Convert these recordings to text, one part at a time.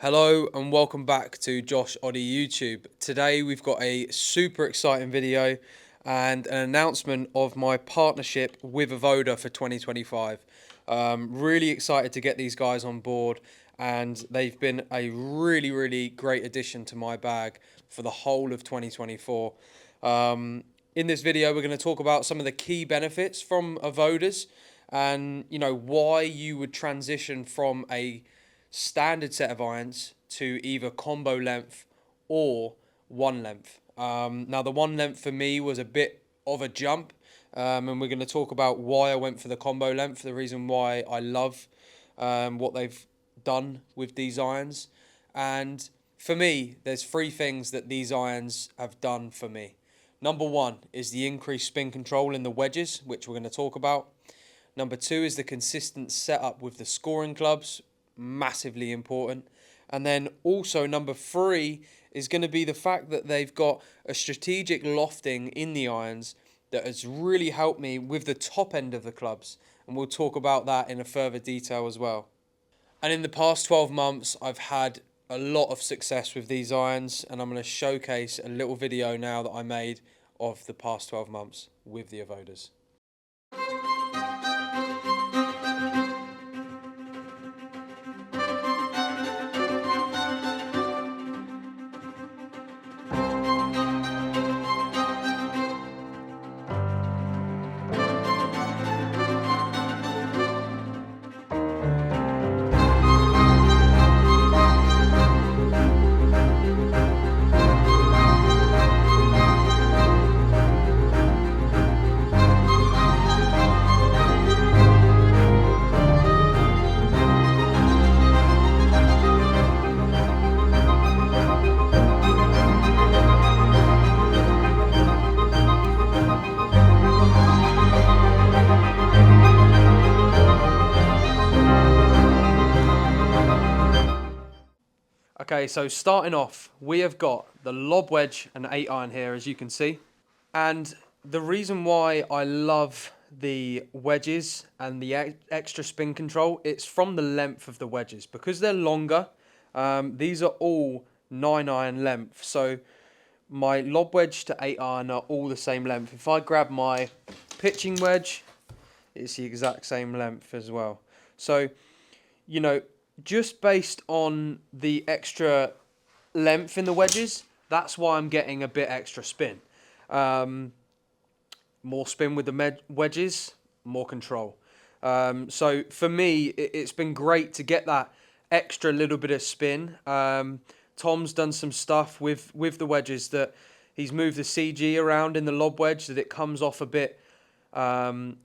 Hello and welcome back to Josh Oddie YouTube. Today we've got a super exciting video and an announcement of my partnership with AVODA for 2025. Really excited to get these guys on board, and they've been a really great addition to my bag for the whole of 2024. In this video we're going to talk about some of the key benefits from AVODA's and why you would transition from a standard set of irons to either combo length or one length. Now the one length for me was a bit of a jump, and we're going to talk about why I went for the combo length, the reason why I love what they've done with these irons. And for me, there's three things that these irons have done for me. Number one is the increased spin control in the wedges, which we're going to talk about. Number two is the consistent setup with the scoring clubs, massively important. And then also number three is going to be the fact that they've got a strategic lofting in the irons that has really helped me with the top end of the clubs. And we'll talk about that in a further detail as well. And in the past 12 months, I've had a lot of success with these irons, and I'm going to showcase a little video now that I made of the past 12 months with the AVODA's. Okay, so starting off, we have got the lob wedge and 8 iron here, as you can see. And the reason why I love the wedges and the extra spin control, it's from the length of the wedges. Because they're longer, these are all 9 iron length. So my lob wedge to 8 iron are all the same length. If I grab my pitching wedge, it's the exact same length as well. So, just based on the extra length in the wedges, that's why I'm getting a bit extra spin. More spin with the wedges, more control. So for me, it's been great to get that extra little bit of spin. Tom's done some stuff with the wedges that he's moved the CG around in the lob wedge that it comes off a bit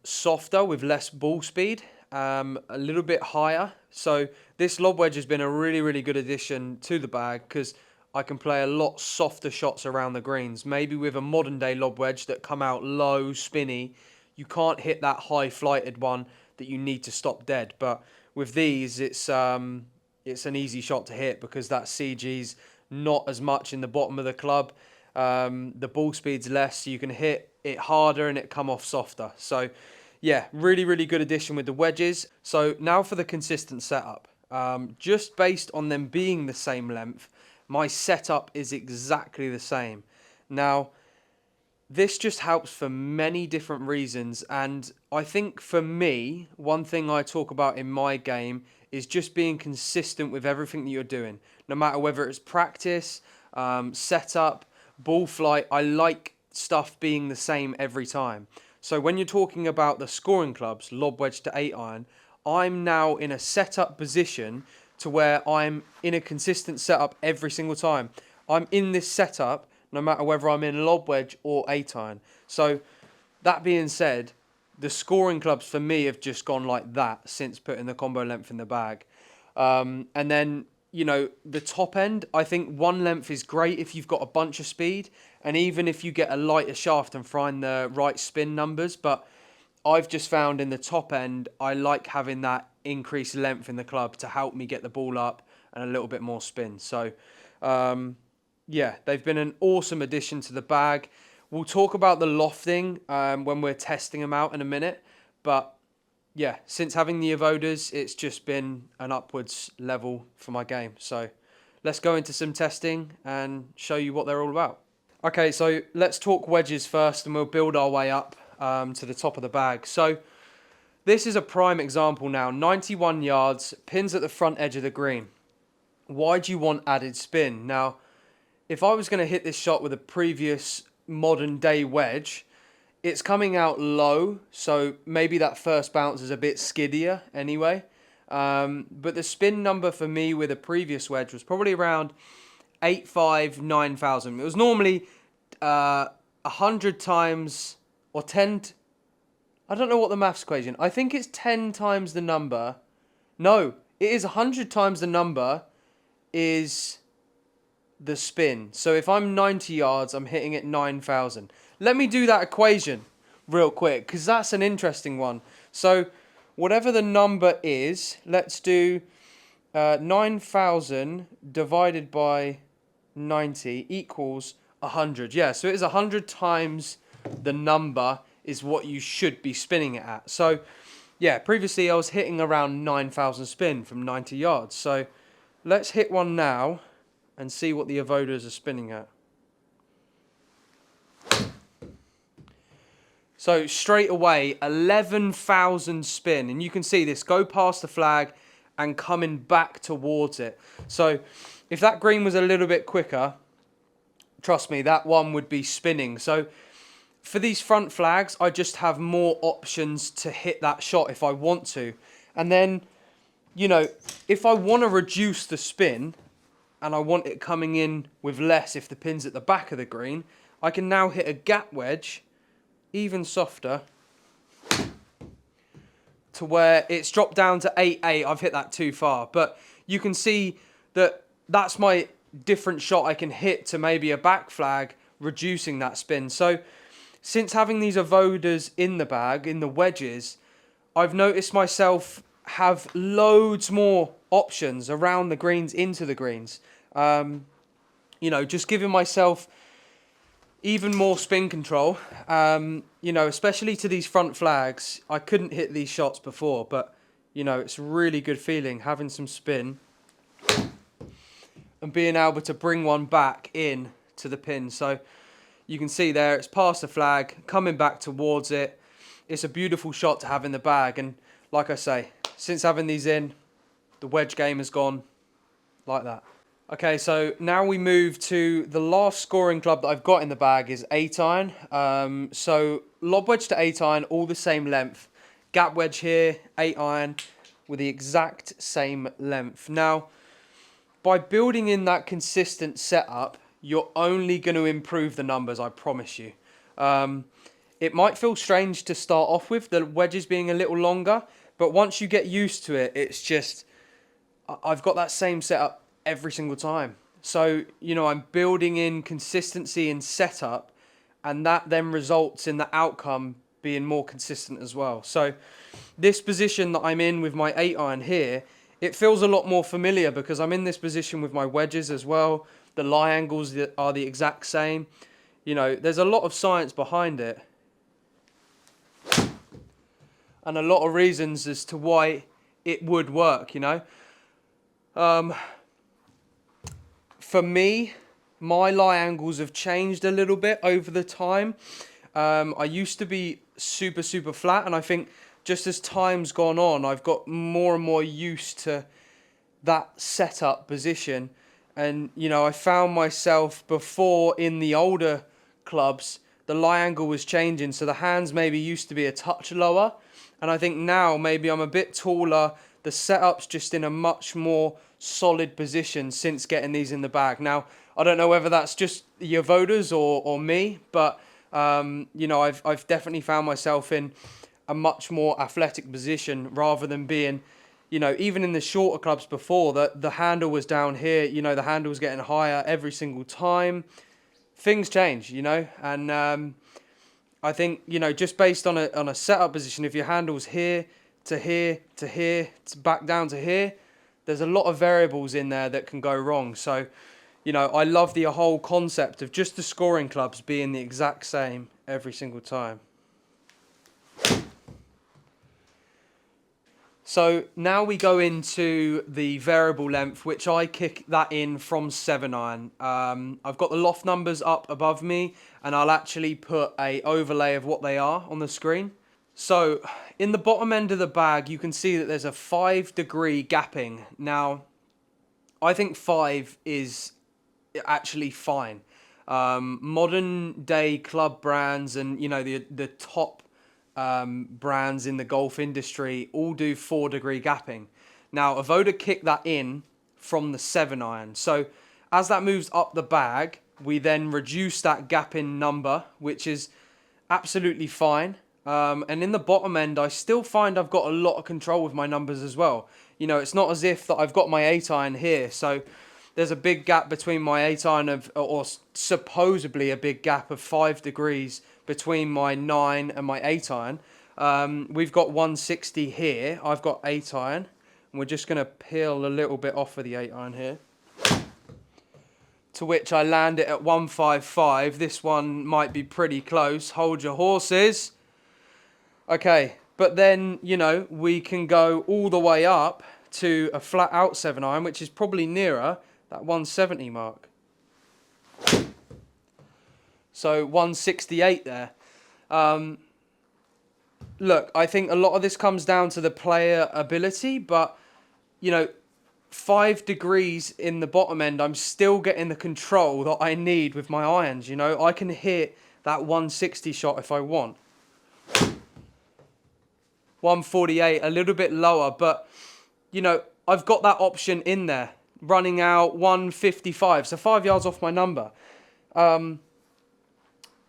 softer with less ball speed. A little bit higher. So this lob wedge has been a really good addition to the bag because I can play a lot softer shots around the greens. Maybe with a modern day lob wedge that come out low, spinny, you can't hit that high flighted one that you need to stop dead. But with these, it's an easy shot to hit because that CG's not as much in the bottom of the club. The ball speed's less, so you can hit it harder and it come off softer. So yeah, really good addition with the wedges. So now for the consistent setup. Just based on them being the same length, my setup is exactly the same. Now, this just helps for many different reasons. And I think for me, one thing I talk about in my game is just being consistent with everything that you're doing. No matter whether it's practice, setup, ball flight, I like stuff being the same every time. So when you're talking about the scoring clubs, lob wedge to 8 iron, I'm now in a setup position to where I'm in a consistent setup every single time. I'm in this setup no matter whether I'm in lob wedge or 8 iron. So that being said, the scoring clubs for me have just gone like that since putting the combo length in the bag. And then, the top end, I think one length is great if you've got a bunch of speed, and even if you get a lighter shaft and find the right spin numbers. But I've just found in the top end, I like having that increased length in the club to help me get the ball up and a little bit more spin. So, yeah, they've been an awesome addition to the bag. We'll talk about the lofting when we're testing them out in a minute. But yeah, since having the AVODA's, it's just been an upwards level for my game. So let's go into some testing and show you what they're all about. Okay, so let's talk wedges first and we'll build our way up to the top of the bag. So this is a prime example now, 91 yards, pins at the front edge of the green. Why do you want added spin? Now, if I was going to hit this shot with a previous modern day wedge, it's coming out low, so maybe that first bounce is a bit skiddier anyway. But the spin number for me with a previous wedge was probably around 8.5, 9,000. It was normally 100 times or 10... I don't know what the maths equation. I think it's 10 times the number. No, it is 100 times the number is the spin. So if I'm 90 yards, I'm hitting it 9,000. Let me do that equation real quick, because that's an interesting one. So whatever the number is, let's do 9,000 divided by 90 equals 100. Yeah, so it is 100 times the number is what you should be spinning it at. So yeah, previously I was hitting around 9,000 spin from 90 yards. So let's hit one now and see what the AVODAs are spinning at. So straight away, 11,000 spin. And you can see this go past the flag and coming back towards it. So if that green was a little bit quicker, trust me, that one would be spinning. So for these front flags, I just have more options to hit that shot if I want to. And then, you know, if I want to reduce the spin and I want it coming in with less if the pin's at the back of the green, I can now hit a gap wedge, even softer, to where it's dropped down to 8.8. I've hit that too far. But you can see that that's my different shot I can hit to maybe a back flag, reducing that spin. So since having these AVODAs in the bag, in the wedges, I've noticed myself have loads more options around the greens, into the greens. You know, just giving myself even more spin control. You know, especially to these front flags. I couldn't hit these shots before, but, you know, it's a really good feeling having some spin and being able to bring one back in to the pin. So you can see there, it's past the flag, coming back towards it. It's a beautiful shot to have in the bag. And like I say, since having these in, the wedge game has gone like that. Okay, so now we move to the last scoring club that I've got in the bag is 8-iron. So lob wedge to 8-iron, all the same length. Gap wedge here, 8-iron, with the exact same length. Now, by building in that consistent setup, you're only going to improve the numbers, I promise you. It might feel strange to start off with, the wedges being a little longer, but once you get used to it, it's just, I've got that same setup every single time. So, you know, I'm building in consistency in setup, and that then results in the outcome being more consistent as well. So this position that I'm in with my 8-iron here, it feels a lot more familiar because I'm in this position with my wedges as well. The lie angles are the exact same. You know, there's a lot of science behind it. And a lot of reasons as to why it would work, you know. For me, my lie angles have changed a little bit over the time. I used to be super flat, and I think just as time's gone on, I've got more and more used to that setup position. And, you know, I found myself before in the older clubs, the lie angle was changing. So the hands maybe used to be a touch lower. And I think now maybe I'm a bit taller. The setup's just in a much more solid position since getting these in the bag. Now, I don't know whether that's just the AVODAs or me, but, you know, I've definitely found myself in a much more athletic position rather than being, you know, even in the shorter clubs before, the handle was down here, you know, the handle was getting higher every single time. Things change, you know, and I think, you know, just based on a setup position, if your handle's here to here to here to back down to here, there's a lot of variables in there that can go wrong. So, you know, I love the whole concept of just the scoring clubs being the exact same every single time. So now we go into the variable length, which I kick that in from 7 iron. I've got the loft numbers up above me, and I'll actually put a overlay of what they are on the screen. So in the bottom end of the bag, you can see that there's a 5-degree gapping. Now, I think 5 is actually fine. Modern day club brands and, you know, the top brands in the golf industry all do 4-degree gapping. Now, AVODA kicked that in from the 7 iron. So as that moves up the bag, we then reduce that gapping number, which is absolutely fine. And in the bottom end, I still find I've got a lot of control with my numbers as well. You know, it's not as if that I've got my 8 iron here. So there's a big gap between my 8 iron or supposedly a big gap of 5 degrees between my 9 and my 8 iron. We've got 160 here. I've got 8 iron. And we're just going to peel a little bit off of the 8 iron here. To which I land it at 155. This one might be pretty close. Hold your horses. Okay, but then, you know, we can go all the way up to a flat out 7 iron, which is probably nearer that 170 mark. So 168 there. Look, I think a lot of this comes down to the player ability, but, you know, 5 degrees in the bottom end, I'm still getting the control that I need with my irons. You know, I can hit that 160 shot if I want. 148, a little bit lower, but, you know, I've got that option in there, running out 155, so 5 yards off my number.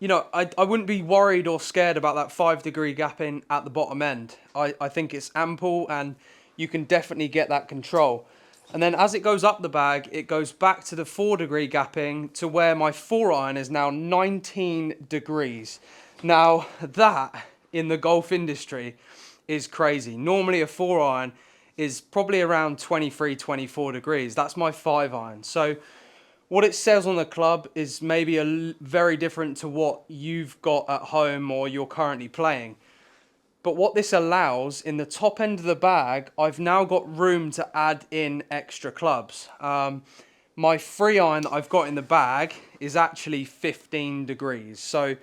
You know, I wouldn't be worried or scared about that 5-degree gapping at the bottom end. I think it's ample, and you can definitely get that control. And then as it goes up the bag, it goes back to the 4-degree gapping to where my 4 iron is now 19 degrees. Now, that in the golf industry is crazy. Normally a 4 iron is probably around 23, 24 degrees. That's my 5 iron. So what it says on the club is maybe very different to what you've got at home or you're currently playing. But what this allows, in the top end of the bag, I've now got room to add in extra clubs. My 3 iron that I've got in the bag is actually 15 degrees. So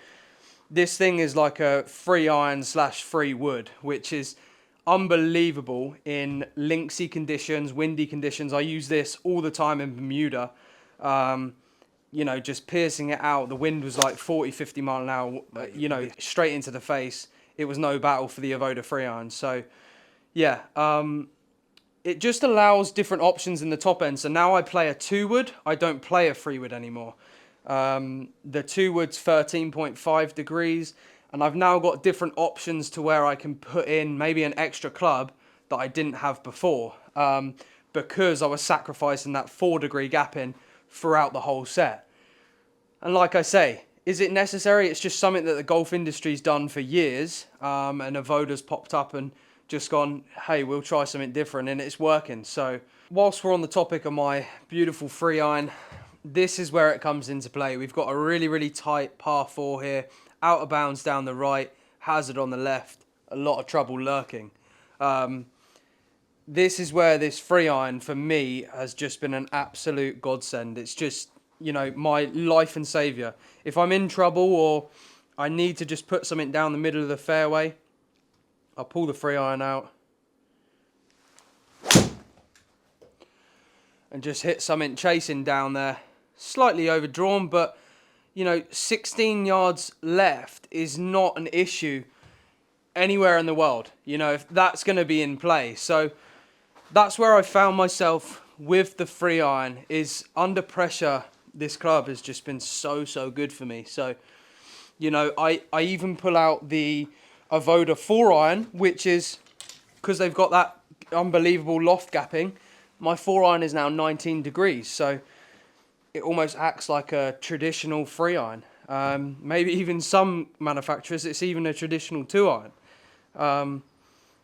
this thing is like a 3 iron / 3 wood, which is unbelievable in linksy conditions, windy conditions. I use this all the time in Bermuda. You know, just piercing it out. The wind was like 40, 50 mile an hour, you know, straight into the face. It was no battle for the AVODA 3 iron. So, yeah, it just allows different options in the top end. So now I play a 2 wood. I don't play a 3 wood anymore. The 2 wood's 13.5 degrees. And I've now got different options to where I can put in maybe an extra club that I didn't have before. Because I was sacrificing that 4-degree gap in throughout the whole set. And like I say, is it necessary? It's just something that the golf industry's done for years, and AVODA's popped up and just gone, hey, we'll try something different, and it's working. So whilst we're on the topic of my beautiful 3 iron, this is where it comes into play. We've got a really, really tight par 4 here, out of bounds down the right, hazard on the left, a lot of trouble lurking. This is where this 3 iron for me has just been an absolute godsend. It's just, you know, my life and saviour. If I'm in trouble or I need to just put something down the middle of the fairway, I'll pull the 3 iron out and just hit something chasing down there. Slightly overdrawn, but, you know, 16 yards left is not an issue anywhere in the world. You know, if that's going to be in play. So that's where I found myself with the 3 iron, is under pressure. This club has just been so good for me. So, you know, I even pull out the AVODA 4 iron, which is, because they've got that unbelievable loft gapping, my 4 iron is now 19 degrees. So it almost acts like a traditional 3 iron. Maybe even some manufacturers, it's even a traditional 2 iron.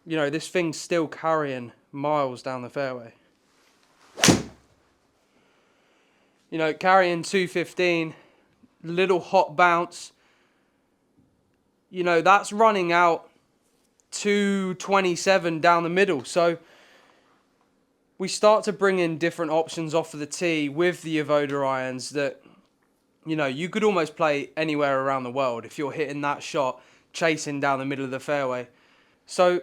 You know, this thing's still carrying miles down the fairway. You know, carrying 215, little hot bounce. You know, that's running out 227 down the middle. So we start to bring in different options off of the tee with the AVODA irons that, you know, you could almost play anywhere around the world if you're hitting that shot, chasing down the middle of the fairway. So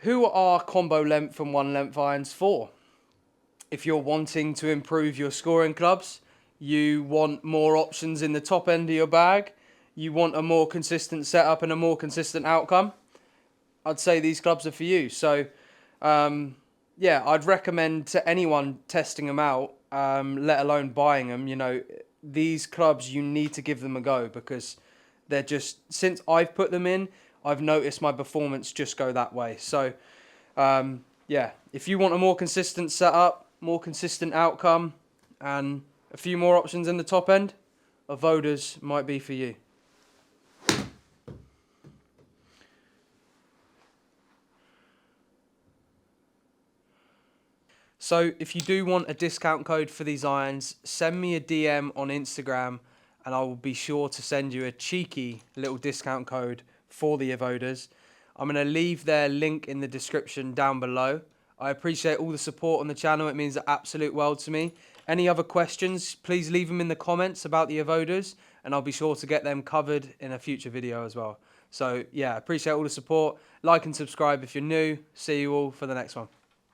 who are combo length and one length irons for? If you're wanting to improve your scoring clubs, you want more options in the top end of your bag, you want a more consistent setup and a more consistent outcome, I'd say these clubs are for you. So, yeah, I'd recommend to anyone testing them out, let alone buying them, you know, these clubs, you need to give them a go because they're just, since I've put them in, I've noticed my performance just go that way. So, yeah, if you want a more consistent setup, more consistent outcome, and a few more options in the top end, AVODA's might be for you. So if you do want a discount code for these irons, send me a DM on Instagram and I will be sure to send you a cheeky little discount code for the AVODAs. I'm going to leave their link in the description down below. I appreciate all the support on the channel. It means the absolute world to me. Any other questions, please leave them in the comments about the AVODAs and I'll be sure to get them covered in a future video as well. So yeah, appreciate all the support. Like and subscribe if you're new. See you all for the next one.